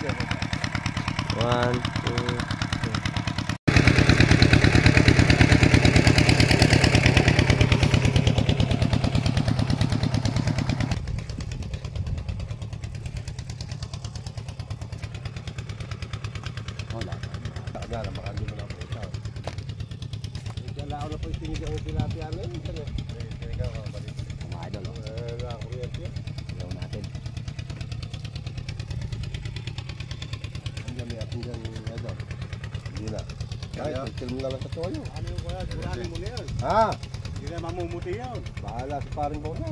1, 2, 3. Wala. Takagala, baka hindi mo na po ikaw. Kaya ako na po itinigang yung tilapia na yun. Itinigang ako, balik. Mga idol. Nakakuryente yun. Ilaw natin. Ang dami at hanggang idol. Hindi na. Kaya, film na lang sa toyo. Ano yung kaya? Suranin mo na yan. Ha? Hindi na mamumuti yan. Bahala sa paring ko na.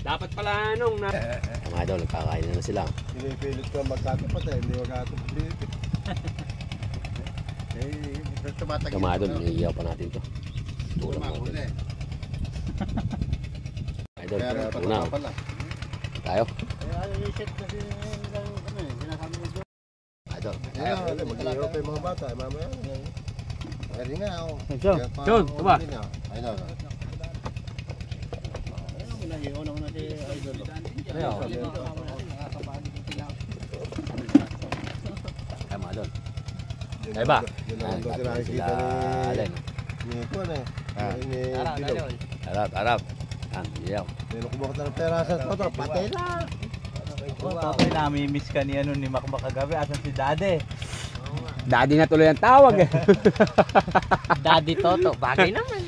Dapat pala anong na... Mga idol, kakain na sila. Pinipilit ko magkatapat eh. Hindi magkatapat. Ito mga idol, iiyaw pa natin to. Tulang natin. Idol, tuna. Tayo. Reset kasi sinasabi mo doon. Idol. Mag-ihaw pa yung mga bata. Mamaya. Pwede nga ako. John, tuma. Ayun. Una si Idol. Ayaw. Ay mga idol. Ay ba? Yun lang daw sila nakikita ni Kuan eh. Ni Bilog. Harap. Iyaw. Pero kumuha ng pera sa toto, patay na. Totoy, nami-miss ka ni Makmak kagabi. Asan si Dade? Daddy na tuloy ang tawag eh. Daddy Toto, bagay naman.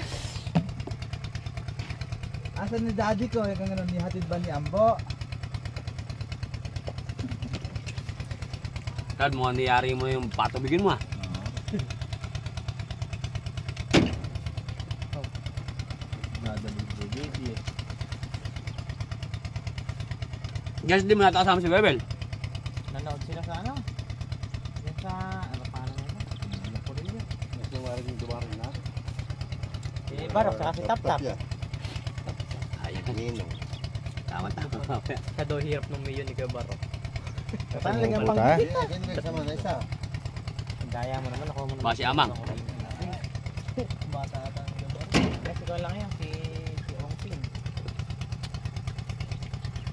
Asan ni Daddy ko? Kung ano, nihatid ba ni Ambo? Tad mo, niyari mo yung patubigin mo ah. Guys, di mo natakasama si Bebel. Nanood sila sa ano? Yan sa, ano paano nga ito? Ano po rin yun? Dumaring na. Si Barok, saka si Tap Tap. Ayun. Ninong. Tama. Kado hirap ng mayon ni Kuya Barok. Paano lang ang pangkita? Sama na isa. Gaya mo naman, ako mo naman. Ba si Amang? Bata ata ni Kuya Barok. Kasi ko lang yan, si Hong Ping.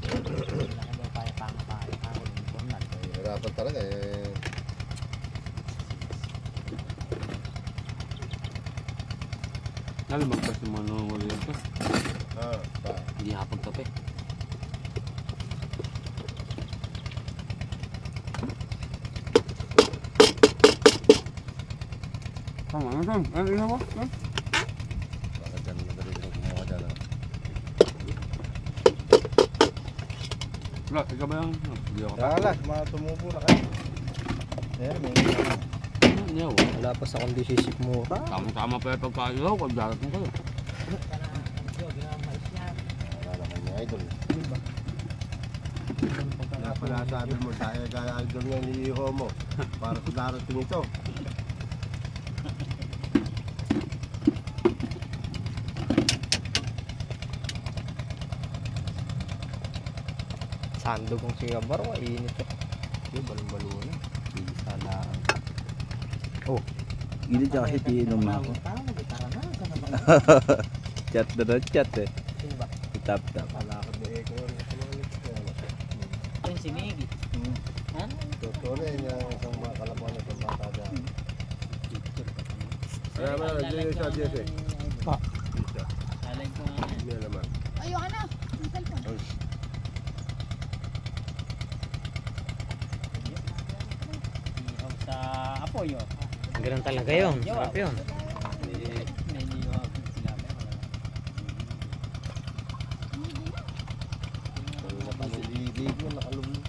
Laki daw kaya pangapaya ako ng Bonat. Hirapan talaga eh. Lalo magpas yung mga nangunguli ito. Pa. Hindi hapag kape. Ano ina mo? Baka dyan madali ko kumuha dyan. Wala, ikaw ba yung... Hindi ako. Kala, mga tumubo na kayo. Ayan, may Wala pa sa kondisisip mo. Tama pa yung pagkakayo kung darating kayo. Wala naman yung idol. Kaya pala sabi mo, kaya idol nga ni Iho mo. Para sa darating ito. Sando kong si Kuya Barok, init eh. Yung balong-balo na. Sana. Oh. Gilid siya kasi tiinom na ako. Tara na. Chat na na chat eh. Sino ba? Tap. Palakad ni Eko. Yung si Miggy. Ano? Totoo na yun yung isang mga kalamuan na isang bata dyan. Kaya ba, dyan yung sa Jesse. Pa. Alag ko nga. Hindi naman. Ayoko na. Yung cellphone. Sa apoyo. Ganun talaga yun. Sarap yun. Nakaliligo, nakalulog.